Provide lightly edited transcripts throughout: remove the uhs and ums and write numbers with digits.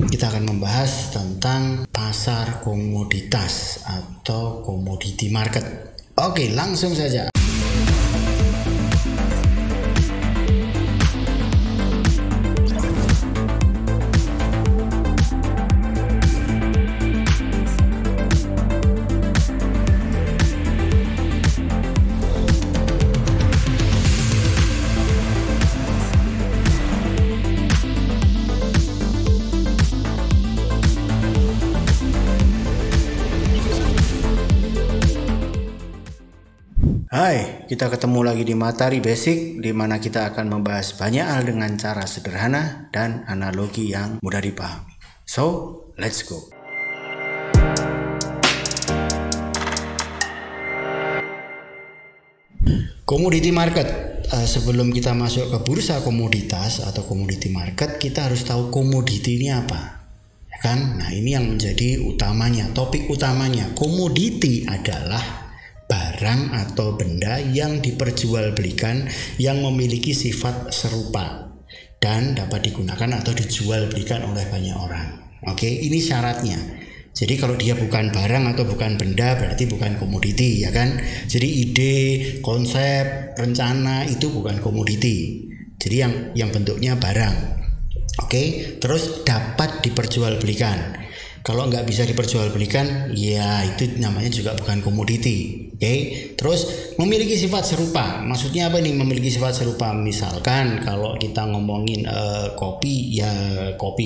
Kita akan membahas tentang pasar komoditas atau commodity market. Oke, langsung saja. Hai, kita ketemu lagi di Matahari Basic, di mana kita akan membahas banyak hal dengan cara sederhana dan analogi yang mudah dipahami. So, let's go. Commodity market. Sebelum kita masuk ke bursa komoditas atau commodity market, kita harus tahu komoditi ini apa. Ya kan? Nah, ini yang menjadi utamanya, topik utamanya. Komoditi adalah barang atau benda yang diperjualbelikan yang memiliki sifat serupa dan dapat digunakan atau dijual belikan oleh banyak orang. Oke, ini syaratnya. Jadi kalau dia bukan barang atau bukan benda berarti bukan komoditi, ya kan? Jadi ide, konsep, rencana itu bukan komoditi. Jadi yang bentuknya barang. Oke, terus dapat diperjualbelikan. Kalau nggak bisa diperjualbelikan, ya itu namanya juga bukan komoditi. Oke, terus memiliki sifat serupa. Maksudnya apa nih memiliki sifat serupa? Misalkan kalau kita ngomongin kopi, ya kopi.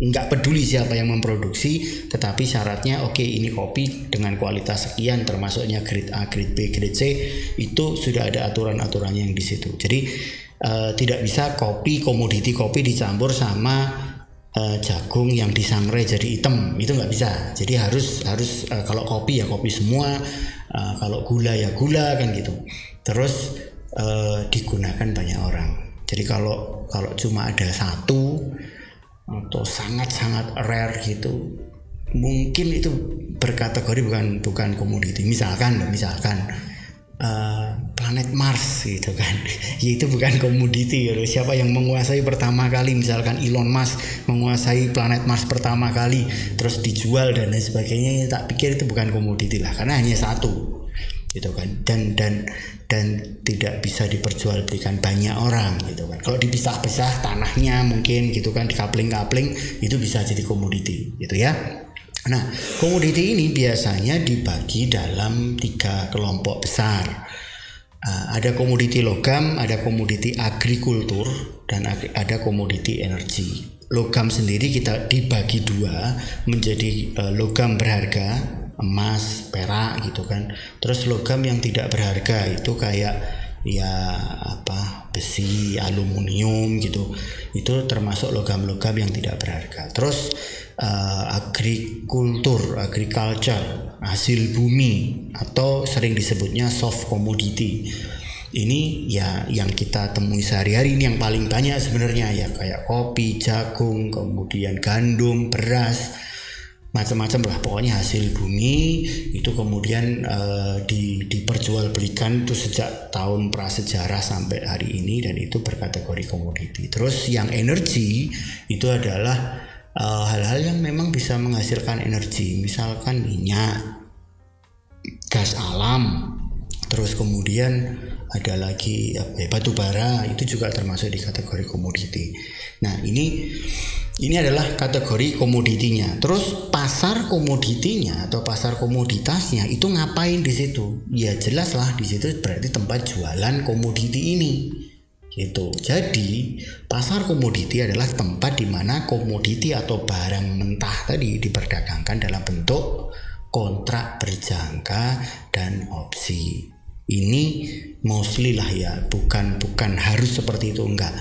Nggak peduli siapa yang memproduksi, tetapi syaratnya oke, ini kopi dengan kualitas sekian, termasuknya grade A, grade B, grade C, itu sudah ada aturan-aturannya yang di situ. Jadi tidak bisa komoditi kopi dicampur sama jagung yang disangrai jadi hitam, itu nggak bisa. Jadi harus kalau kopi ya kopi semua, kalau gula ya gula kan gitu. Terus digunakan banyak orang. Jadi kalau cuma ada satu atau sangat rare gitu, mungkin itu berkategori bukan komoditi. Misalkan planet Mars gitu kan, itu bukan komoditi. Siapa yang menguasai pertama kali, misalkan Elon Musk menguasai planet Mars pertama kali terus dijual dan lain sebagainya, tak pikir itu bukan komoditi lah, karena hanya satu gitu kan, dan tidak bisa diperjualbelikan banyak orang gitu kan. Kalau dipisah-pisah tanahnya mungkin gitu kan, dikapling-kapling, itu bisa jadi komoditi gitu ya. Nah, komoditi ini biasanya dibagi dalam 3 kelompok besar. Ada komoditi logam, ada komoditi agrikultur, dan ada komoditi energi. Logam sendiri kita dibagi 2 menjadi logam berharga, emas, perak gitu kan. Terus logam yang tidak berharga itu kayak besi, aluminium gitu. Itu termasuk logam-logam yang tidak berharga. Terus agriculture, hasil bumi atau sering disebutnya soft commodity. Ini ya yang kita temui sehari-hari, ini yang paling banyak sebenarnya, ya kayak kopi, jagung, kemudian gandum, beras, macam-macam lah pokoknya hasil bumi itu kemudian diperjualbelikan itu sejak tahun prasejarah sampai hari ini, dan itu berkategori komoditi. Terus yang energi itu adalah hal-hal yang memang bisa menghasilkan energi, misalkan minyak, gas alam, terus kemudian ada lagi batu bara, itu juga termasuk di kategori komoditi. Nah, ini adalah kategori komoditinya. Terus pasar komoditinya atau pasar komoditasnya itu ngapain di situ? Ya jelas lah, di situ berarti tempat jualan komoditi ini. Gitu. Jadi pasar komoditi adalah tempat di mana komoditi atau barang mentah tadi diperdagangkan dalam bentuk kontrak berjangka dan opsi. Ini mostly lah ya, bukan harus seperti itu, enggak.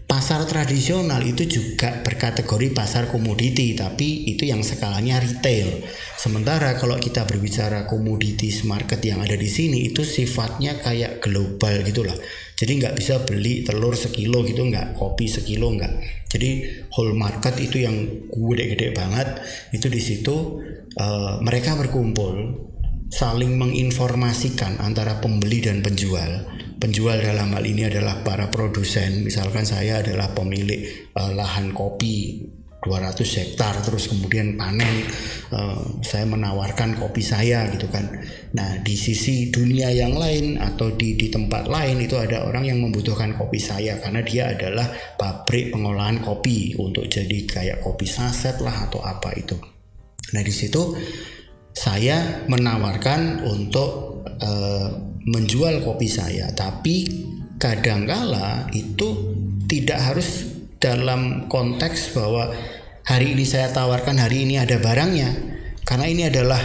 Pasar tradisional itu juga berkategori pasar komoditi, tapi itu yang skalanya retail. Sementara kalau kita berbicara commodities market yang ada di sini, itu sifatnya kayak global gitulah. Jadi nggak bisa beli telur sekilo gitu, nggak, kopi sekilo nggak. Jadi whole market itu yang gede-gede banget, itu di situ mereka berkumpul saling menginformasikan antara pembeli dan penjual. Penjual dalam hal ini adalah para produsen. Misalkan saya adalah pemilik lahan kopi 200 hektar, terus kemudian panen, saya menawarkan kopi saya gitu kan. Nah di sisi dunia yang lain atau di tempat lain itu ada orang yang membutuhkan kopi saya karena dia adalah pabrik pengolahan kopi untuk jadi kayak kopi saset lah atau apa itu. Nah di situ saya menawarkan untuk menjual kopi saya, tapi kadangkala itu tidak harus dalam konteks bahwa hari ini saya tawarkan, hari ini ada barangnya, karena ini adalah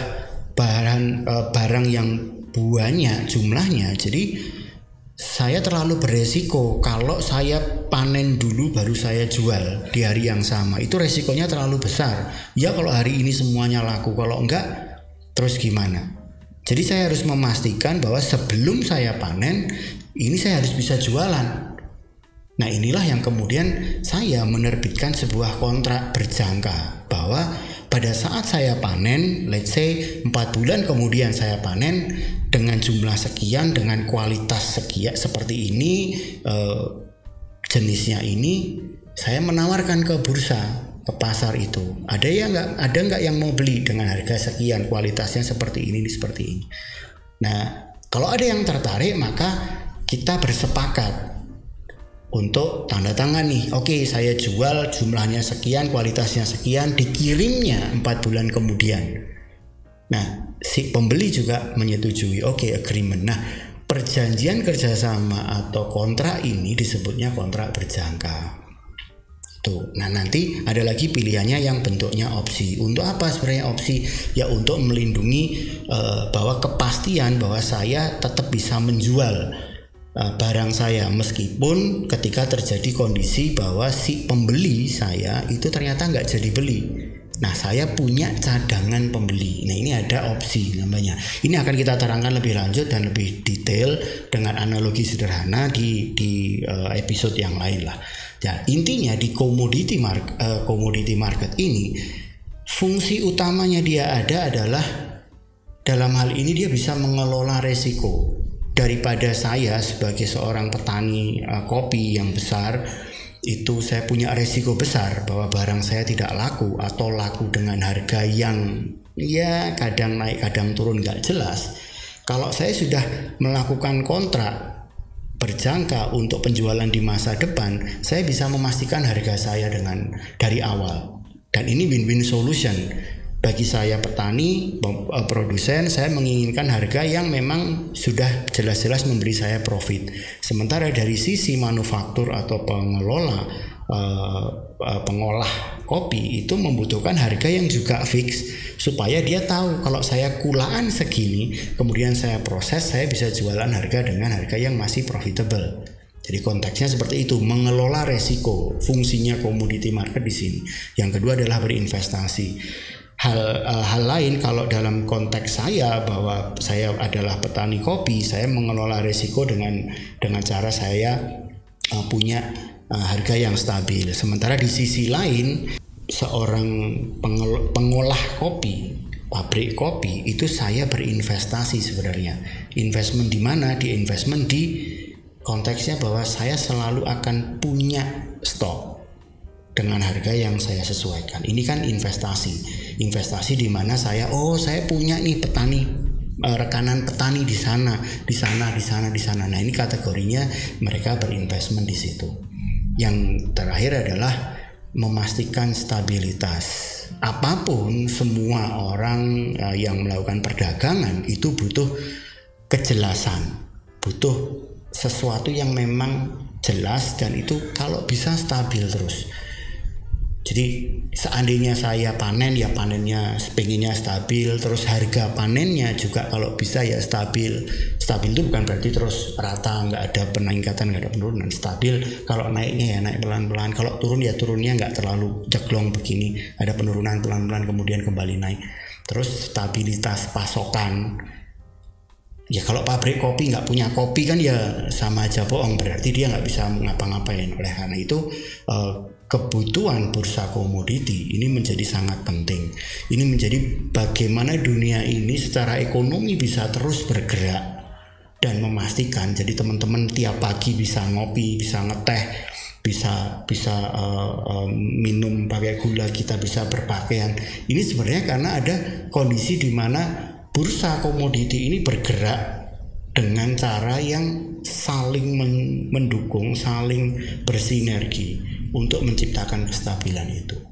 barang yang banyak jumlahnya. Jadi saya terlalu beresiko kalau saya panen dulu baru saya jual di hari yang sama. Itu resikonya terlalu besar. Ya kalau hari ini semuanya laku, kalau enggak terus gimana? Jadi saya harus memastikan bahwa sebelum saya panen ini saya harus bisa jualan. Nah inilah yang kemudian saya menerbitkan sebuah kontrak berjangka bahwa pada saat saya panen, let's say 4 bulan kemudian saya panen dengan jumlah sekian, dengan kualitas sekian seperti ini, jenisnya ini, saya menawarkan ke bursa, ke pasar itu. Ada nggak yang mau beli dengan harga sekian, kualitasnya seperti ini, seperti ini. Nah kalau ada yang tertarik maka kita bersepakat untuk tanda tangan nih, oke, saya jual jumlahnya sekian, kualitasnya sekian, dikirimnya 4 bulan kemudian. Nah si pembeli juga menyetujui, oke, agreement. Nah perjanjian kerjasama atau kontrak ini disebutnya kontrak berjangka. Tuh. Nah nanti ada lagi pilihannya yang bentuknya opsi. Untuk apa sebenarnya opsi? Ya untuk melindungi bahwa kepastian bahwa saya tetap bisa menjual barang saya meskipun ketika terjadi kondisi bahwa si pembeli saya itu ternyata nggak jadi beli. Nah saya punya cadangan pembeli. Nah ini ada opsi namanya. Ini akan kita terangkan lebih lanjut dan lebih detail dengan analogi sederhana di episode yang lain lah. Ya intinya di commodity market ini fungsi utamanya dia adalah dalam hal ini dia bisa mengelola resiko. Daripada saya sebagai seorang petani kopi yang besar itu saya punya resiko besar bahwa barang saya tidak laku atau laku dengan harga yang ya kadang naik kadang turun nggak jelas. Kalau saya sudah melakukan kontrak berjangka untuk penjualan di masa depan, saya bisa memastikan harga saya dari awal, dan ini win-win solution. Bagi saya petani, produsen, saya menginginkan harga yang memang sudah jelas-jelas memberi saya profit. Sementara dari sisi manufaktur atau pengolah kopi itu membutuhkan harga yang juga fix supaya dia tahu kalau saya kulaan segini, kemudian saya proses, saya bisa jualan harga dengan harga yang masih profitable. Jadi konteksnya seperti itu, mengelola resiko. Fungsinya commodity market di sini. Yang kedua adalah berinvestasi. Hal lain kalau dalam konteks saya bahwa saya adalah petani kopi, saya mengelola risiko dengan cara saya punya harga yang stabil. Sementara di sisi lain seorang pengolah kopi, pabrik kopi itu saya berinvestasi sebenarnya. Investment di mana? Di investment di konteksnya bahwa saya selalu akan punya stok dengan harga yang saya sesuaikan. Ini kan investasi di mana saya punya nih petani, rekanan petani di sana. Nah ini kategorinya mereka berinvestment di situ. Yang terakhir adalah memastikan stabilitas. Apapun semua orang yang melakukan perdagangan itu butuh kejelasan, butuh sesuatu yang memang jelas dan itu kalau bisa stabil terus. Jadi seandainya saya panen, ya panennya pengennya stabil, terus harga panennya juga kalau bisa ya stabil. Stabil itu bukan berarti terus rata, nggak ada peningkatan, nggak ada penurunan. Stabil, kalau naiknya ya naik pelan-pelan, kalau turun ya turunnya nggak terlalu jeglong begini, ada penurunan pelan-pelan kemudian kembali naik. Terus stabilitas pasokan. Ya kalau pabrik kopi nggak punya kopi kan ya sama aja bohong, berarti dia nggak bisa ngapa-ngapain. Oleh karena itu kebutuhan bursa komoditi ini menjadi sangat penting. Ini menjadi bagaimana dunia ini secara ekonomi bisa terus bergerak dan memastikan jadi teman-teman tiap pagi bisa ngopi, bisa ngeteh, bisa minum pakai gula, kita bisa berpakaian. Ini sebenarnya karena ada kondisi di mana bursa komoditi ini bergerak dengan cara yang saling mendukung, saling bersinergi untuk menciptakan kestabilan itu.